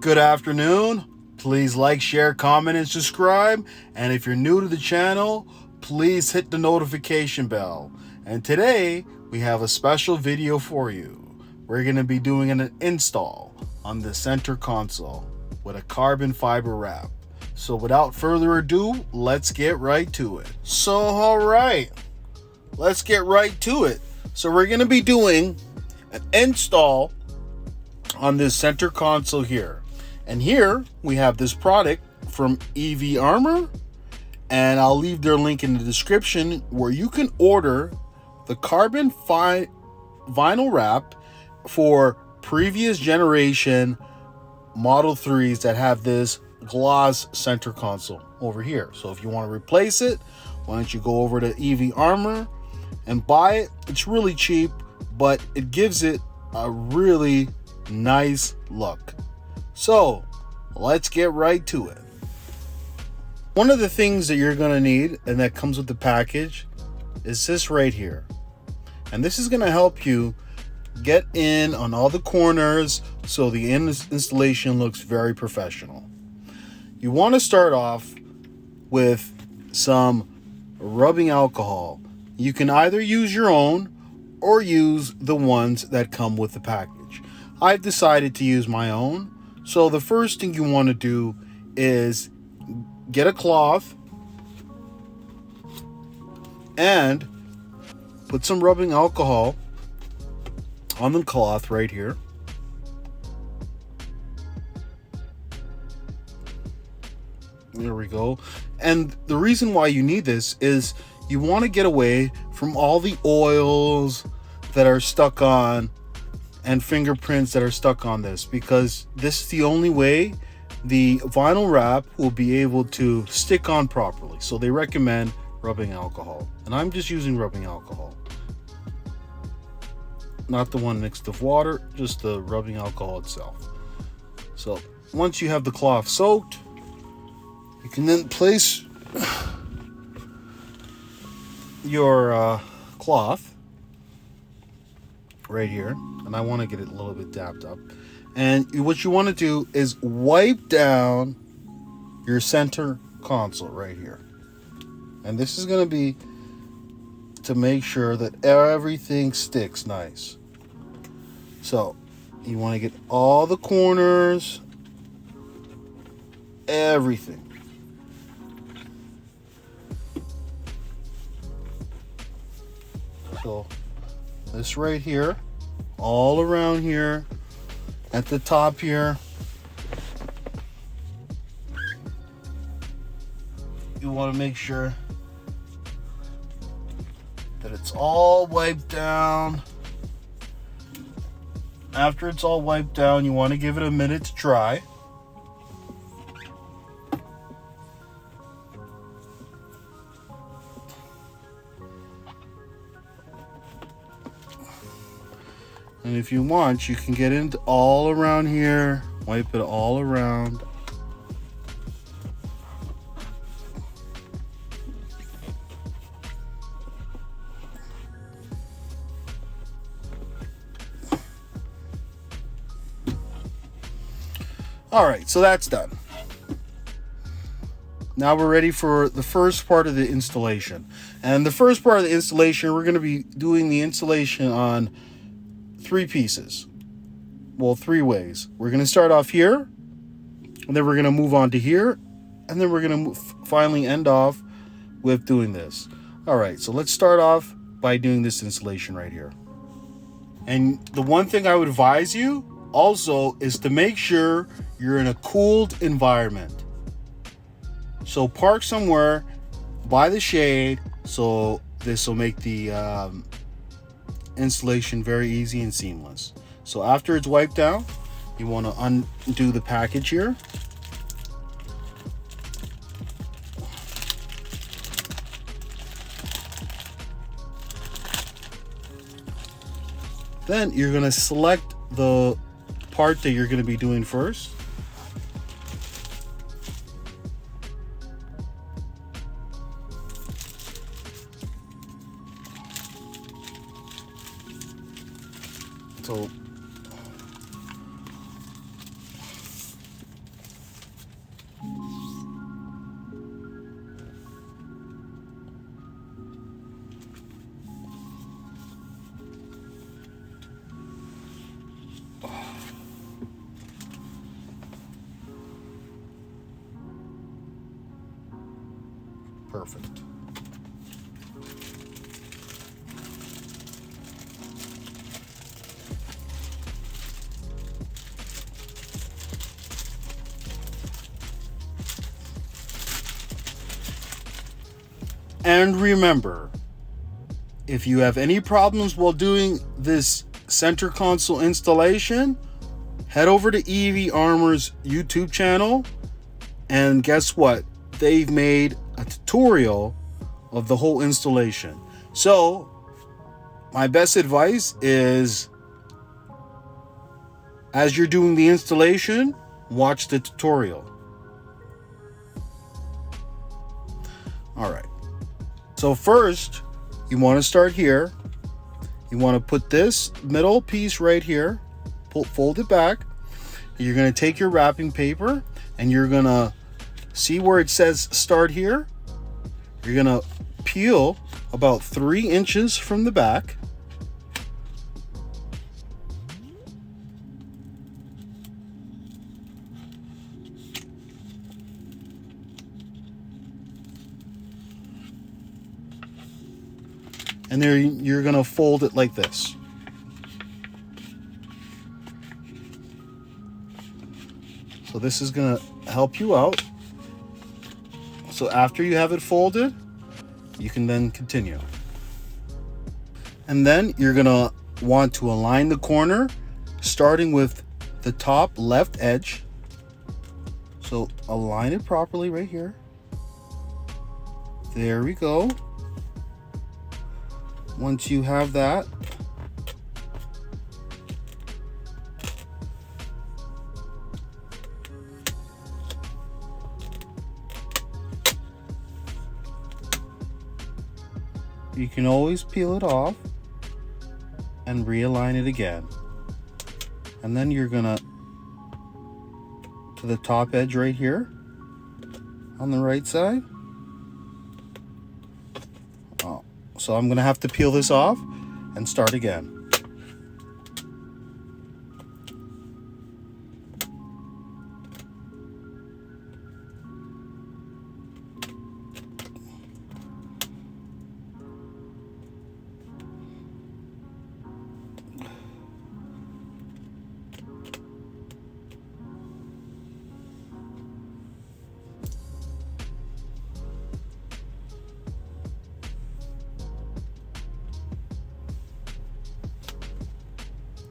Good afternoon. Please like, share, comment, and subscribe. And if you're new to the channel, please hit the notification bell. And today, we have a special video for you. We're going to be doing an install on the center console with a carbon fiber wrap. So without further ado, let's get right to it. Let's get right to it. So we're going to be doing an install on this center console here. And here we have this product from EV Armor, and I'll leave their link in the description where you can order the carbon vinyl wrap for previous generation Model 3s that have this gloss center console over here. So if you want to replace it, why don't you go over to EV Armor and buy it. It's really cheap, but it gives it a really nice look. So let's get right to it. One of the things that you're going to need, and that comes with the package, is this right here. And this is going to help you get in on all the corners so the installation looks very professional. You want to start off with some rubbing alcohol. You can either use your own or use the ones that come with the package. I've decided to use my own. So the first thing you want to do is get a cloth and put some rubbing alcohol on the cloth right here. There we go. And the reason why you need this is you want to get away from all the oils that are stuck on and fingerprints that are stuck on this, because this is the only way the vinyl wrap will be able to stick on properly. So they recommend rubbing alcohol, and I'm just using rubbing alcohol, not the one mixed with water, just the rubbing alcohol itself. So once you have the cloth soaked, you can then place your cloth right here, and I want to get it a little bit dapped up. And what you want to do is wipe down your center console right here. And this is going to be to make sure that everything sticks nice. So you want to get all the corners, everything. So this right here, all around here, at the top here, you want to make sure that it's all wiped down. After it's all wiped down, you want to give it a minute to dry. And if you want, you can get into all around here, wipe it all around. All right, so that's done. Now we're ready for the first part of the installation. And the first part of the installation, we're going to be doing the installation on three pieces. Well, three ways. We're going to start off here, and then we're going to move on to here, and then we're going to finally end off with doing this. All right, so let's start off by doing this installation right here. And the one thing I would advise you also is to make sure you're in a cooled environment. So park somewhere by the shade, so this will make the installation very easy and seamless. So after it's wiped down, you want to undo the package here. Then you're going to select the part that you're going to be doing first. So Perfect. And remember, if you have any problems while doing this center console installation, head over to EV Armor's YouTube channel, and guess what? They've made a tutorial of the whole installation. So, my best advice is, as you're doing the installation, watch the tutorial. All right. So first, you want to start here. You want to put this middle piece right here, fold it back. You're going to take your wrapping paper and you're going to see where it says start here. You're going to peel about 3 inches from the back. And there you're going to fold it like this. So this is going to help you out. So after you have it folded, you can then continue. And then you're going to want to align the corner starting with the top left edge. So align it properly right here. There we go. Once you have that, you can always peel it off and realign it again. And then you're gonna, to the top edge right here on the right side. So I'm gonna have to peel this off and start again.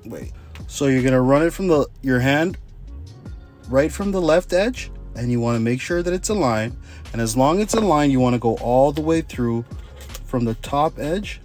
Wait. So you're gonna run it from your hand right from the left edge, and you want to make sure that it's aligned. And as long as it's aligned, you want to go all the way through from the top edge.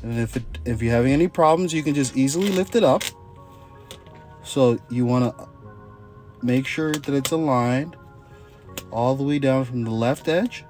And if you're having any problems, you can just easily lift it up. So you want to make sure that it's aligned all the way down from the left edge.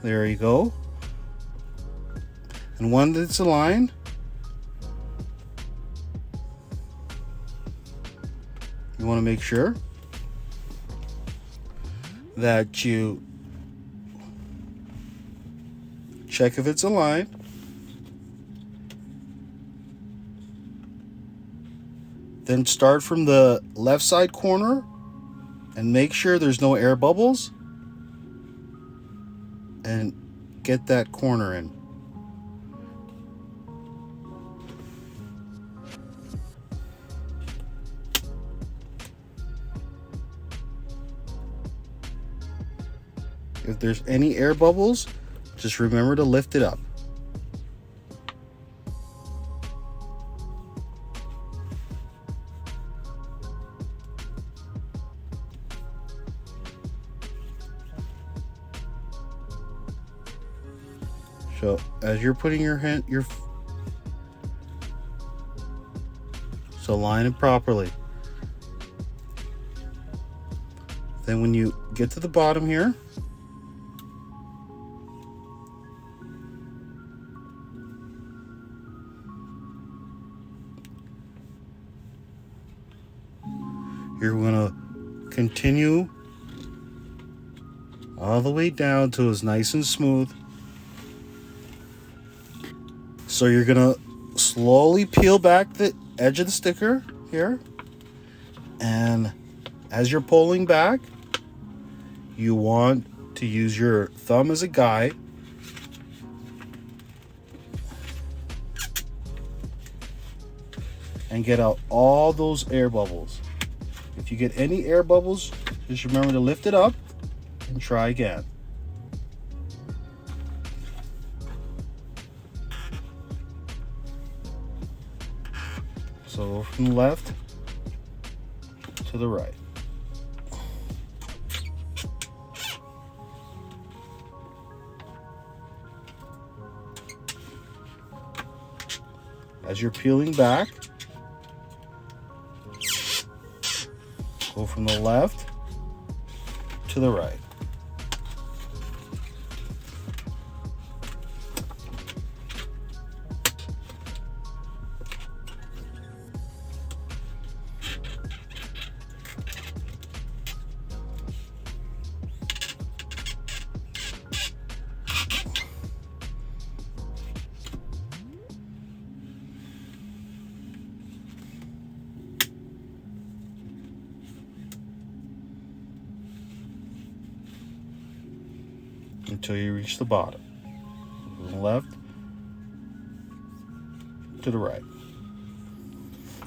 There you go. And when it's aligned, you want to make sure that you check if it's aligned. Then start from the left side corner and make sure there's no air bubbles. And get that corner in. If there's any air bubbles, just remember to lift it up. So as you're putting your hand, so line it properly. Then when you get to the bottom here, you're gonna continue all the way down till it's nice and smooth. So you're gonna slowly peel back the edge of the sticker here, and as you're pulling back, you want to use your thumb as a guide and get out all those air bubbles. If you get any air bubbles, just remember to lift it up and try again. So go from the left to the right. As you're peeling back, go from the left to the right. Until you reach the bottom. From the left to the right.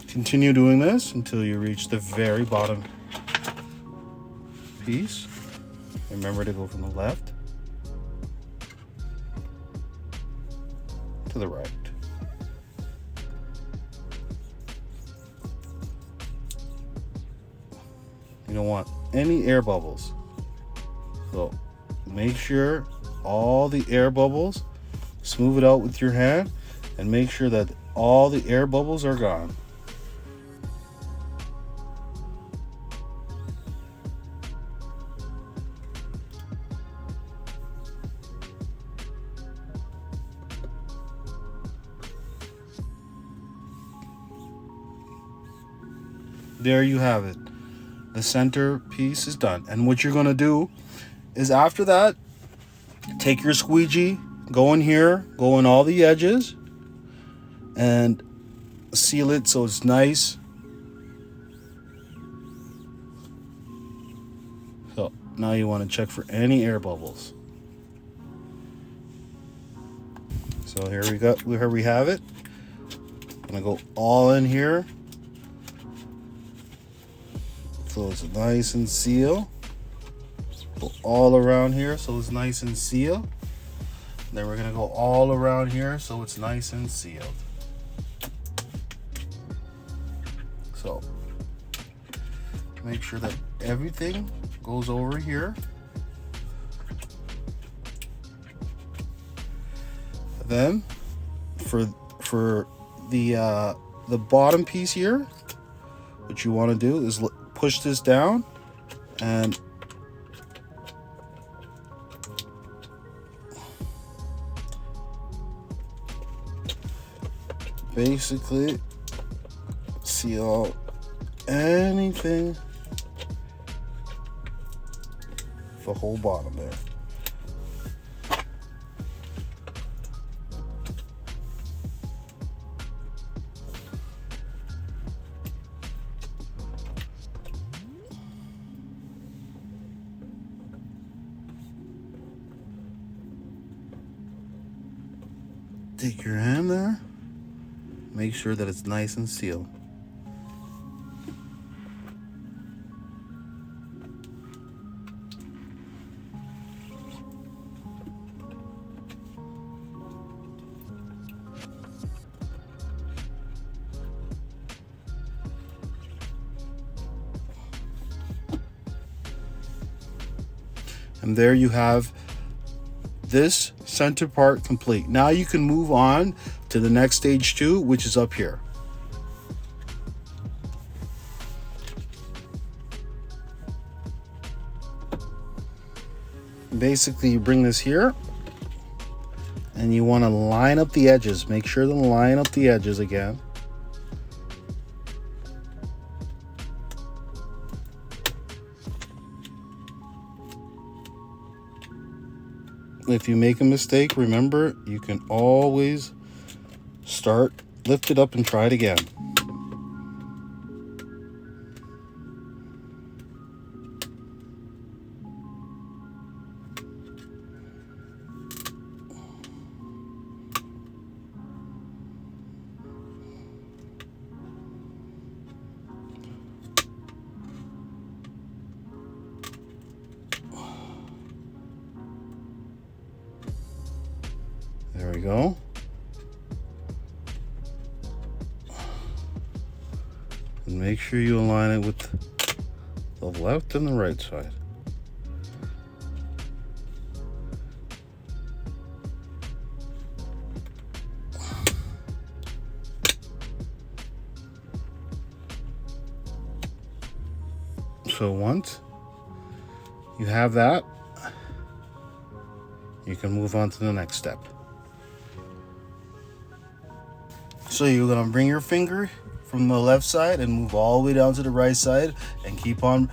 Continue doing this until you reach the very bottom piece. Remember to go from the left to the right. You don't want any air bubbles. So make sure all the air bubbles, smooth it out with your hand, and make sure that all the air bubbles are gone. There you have it. The center piece is done. And what you're going to do is after that, take your squeegee, go in here, go in all the edges, and seal it so it's nice. So now you want to check for any air bubbles. So here we have it. I'm gonna go all in here so it's nice and sealed. Go all around here so it's nice and sealed. Then we're gonna go all around here so it's nice and sealed. So make sure that everything goes over here. Then for the bottom piece here, what you want to do is push this down and basically seal anything, the whole bottom there. Take your hand there, make sure that it's nice and sealed. And there you have this center part complete. Now you can move on to the next stage 2, which is up here. Basically, you bring this here and you want to line up the edges. Make sure to line up the edges again. if you make a mistake, remember, you can always lift it up and try it again. There we go. And make sure you align it with the left and the right side. So once you have that, you can move on to the next step. So you're gonna bring your finger from the left side and move all the way down to the right side and keep on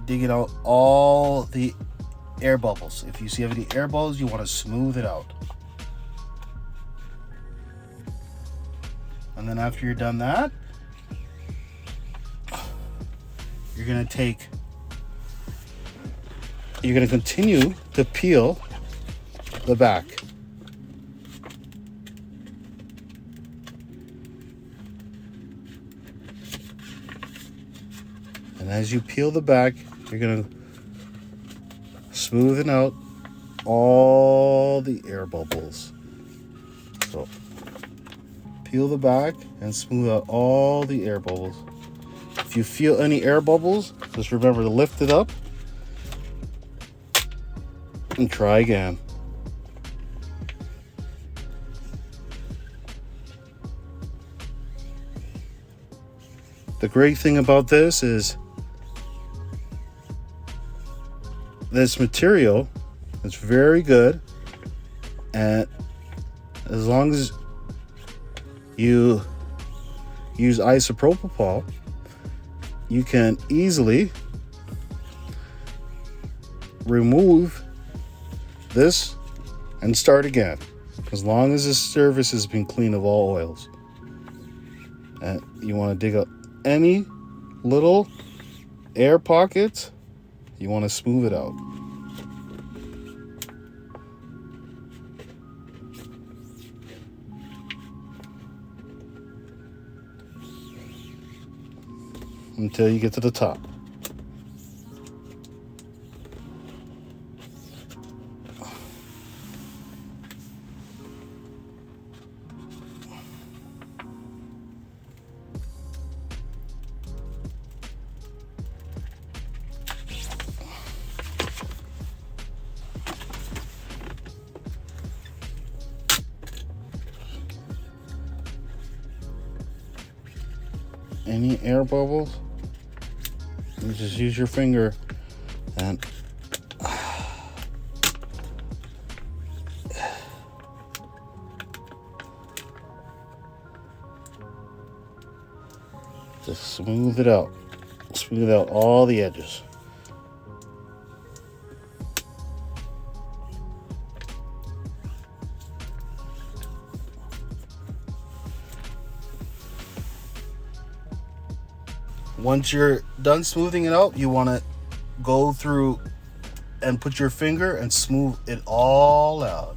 digging out all the air bubbles. If you see any air bubbles, you want to smooth it out. And then after you're done that, you're gonna continue to peel the back. And as you peel the back, you're gonna smoothen out all the air bubbles. So peel the back and smooth out all the air bubbles. If you feel any air bubbles, just remember to lift it up and try again. The great thing about this is this material is very good, and as long as you use isopropyl, you can easily remove this and start again, as long as the surface has been clean of all oils. And you want to dig up any little air pockets, you want to smooth it out. Until you get to the top. Any air bubbles, you just use your finger and just smooth it out. Smooth out all the edges. Once you're done smoothing it out, you want to go through and put your finger and smooth it all out.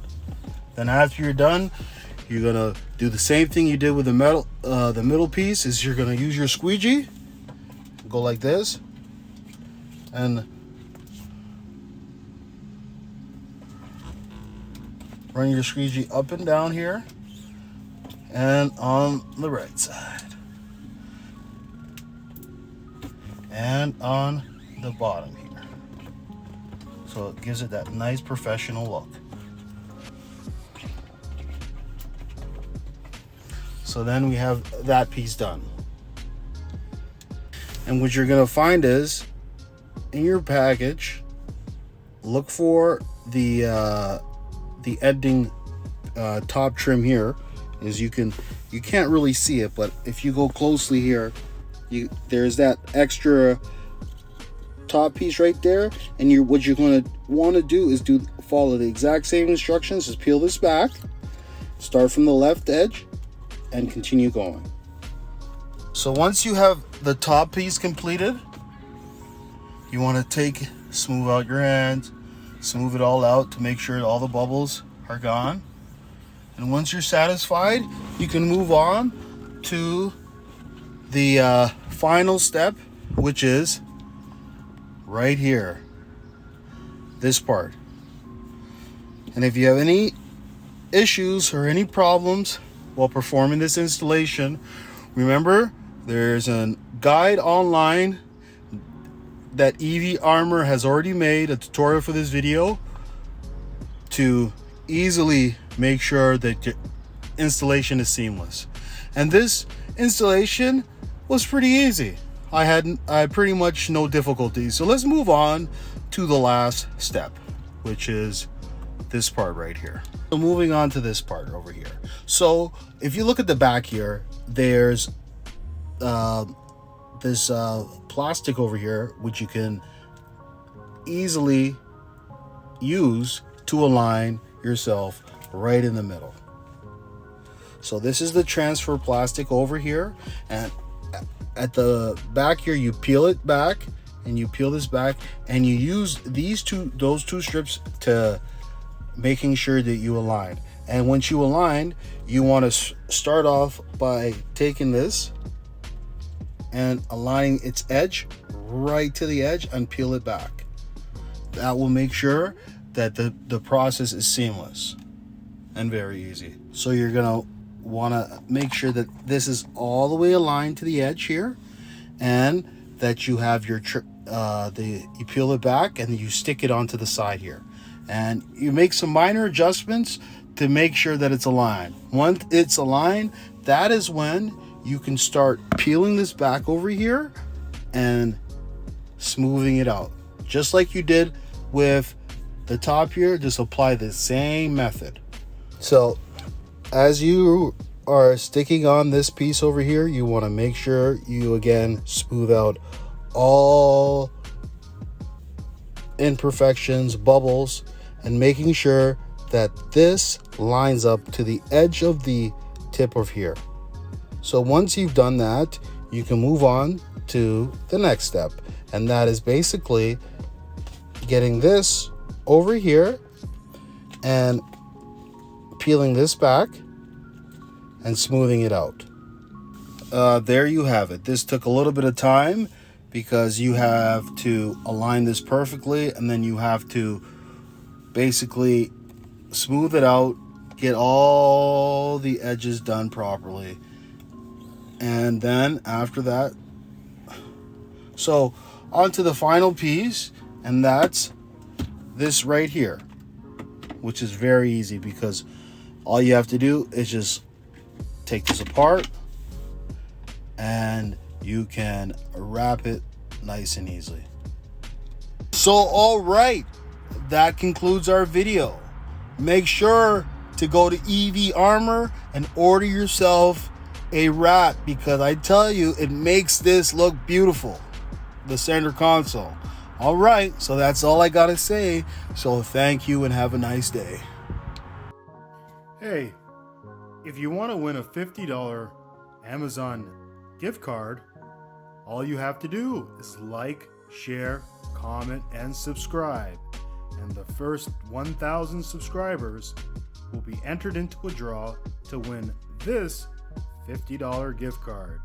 Then after you're done, you're gonna do the same thing you did with the middle piece. Is you're gonna use your squeegee, go like this, and run your squeegee up and down here, and on the right side. And on the bottom here. So it gives it that nice professional look. So then we have that piece done. And what you're gonna find is, in your package, look for the ending top trim here. Is you can't really see it, but if you go closely here, there's that extra top piece right there, and what you're going to want to do is follow the exact same instructions. Just peel this back, start from the left edge, and continue going. So once you have the top piece completed, you want to smooth out your hands, smooth it all out to make sure all the bubbles are gone. And once you're satisfied, you can move on to the final step, which is right here, this part. And if you have any issues or any problems while performing this installation, remember there's a guide online that EV Armor has already made, a tutorial for this video, to easily make sure that your installation is seamless. And this installation was pretty easy. I had pretty much no difficulties. So let's move on to the last step, which is this part right here. So moving on to this part over here. So if you look at the back here, there's this plastic over here, which you can easily use to align yourself right in the middle. So this is the transfer plastic over here, and at the back here you peel it back, and you peel this back, and you use those two strips to making sure that you align. And once you align, you want to start off by taking this and aligning its edge right to the edge and peel it back. That will make sure that the process is seamless and very easy. So you're gonna want to make sure that this is all the way aligned to the edge here, and that you have your you peel it back and you stick it onto the side here, and you make some minor adjustments to make sure that it's aligned. Once it's aligned, that is when you can start peeling this back over here and smoothing it out, just like you did with the top here. Just apply the same method. So as you are sticking on this piece over here, you want to make sure you again smooth out all imperfections, bubbles, and making sure that this lines up to the edge of the tip of here. So once you've done that, you can move on to the next step, and that is basically getting this over here and peeling this back and smoothing it out. There you have it. This took a little bit of time because you have to align this perfectly, and then you have to basically smooth it out, get all the edges done properly. And then after that, so on to the final piece, and that's this right here, which is very easy because all you have to do is just take this apart and you can wrap it nice and easily. So all right, that concludes our video. Make sure to go to EV Armor and order yourself a wrap, because I tell you, it makes this look beautiful, the center console. All right, so that's all I gotta say. So thank you and have a nice day. Hey, if you want to win a $50 Amazon gift card, all you have to do is like, share, comment, and subscribe. And the first 1,000 subscribers will be entered into a draw to win this $50 gift card.